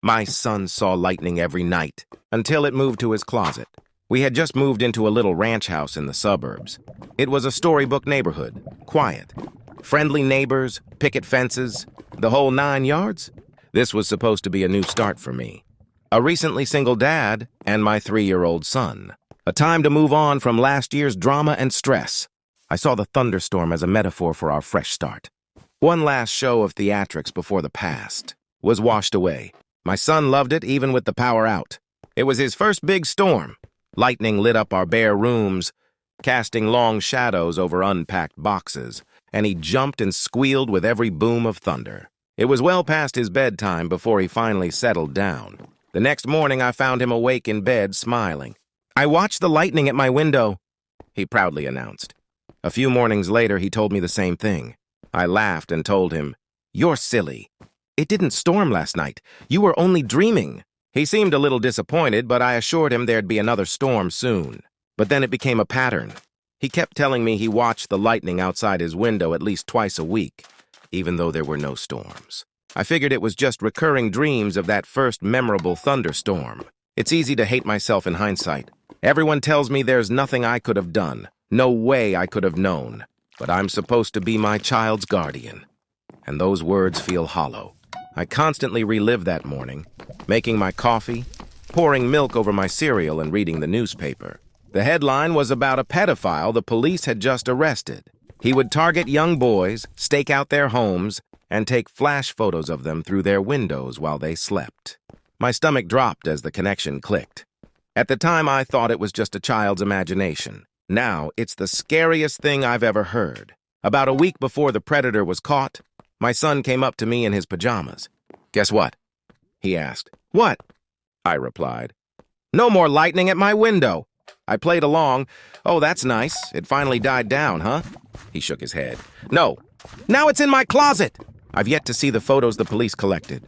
My son saw lightning every night, until it moved to his closet. We had just moved into a little ranch house in the suburbs. It was a storybook neighborhood, quiet. Friendly neighbors, picket fences, the whole 9 yards. This was supposed to be a new start for me. A recently single dad and my 3-year-old son. A time to move on from last year's drama and stress. I saw the thunderstorm as a metaphor for our fresh start. One last show of theatrics before the past was washed away. My son loved it even with the power out. It was his first big storm. Lightning lit up our bare rooms, casting long shadows over unpacked boxes, and he jumped and squealed with every boom of thunder. It was well past his bedtime before he finally settled down. The next morning I found him awake in bed, smiling. "I watched the lightning at my window," he proudly announced. A few mornings later, he told me the same thing. I laughed and told him, "You're silly. It didn't storm last night. You were only dreaming." He seemed a little disappointed, but I assured him there'd be another storm soon. But then it became a pattern. He kept telling me he watched the lightning outside his window at least twice a week, even though there were no storms. I figured it was just recurring dreams of that first memorable thunderstorm. It's easy to hate myself in hindsight. Everyone tells me there's nothing I could have done, no way I could have known. But I'm supposed to be my child's guardian. And those words feel hollow. I constantly relive that morning, making my coffee, pouring milk over my cereal, and reading the newspaper. The headline was about a pedophile the police had just arrested. He would target young boys, stake out their homes, and take flash photos of them through their windows while they slept. My stomach dropped as the connection clicked. At the time, I thought it was just a child's imagination. Now, it's the scariest thing I've ever heard. About a week before the predator was caught, my son came up to me in his pajamas. "Guess what?" he asked. "What?" I replied. "No more lightning at my window." I played along. "Oh, that's nice. It finally died down, huh?" He shook his head. "No. Now it's in my closet." I've yet to see the photos the police collected.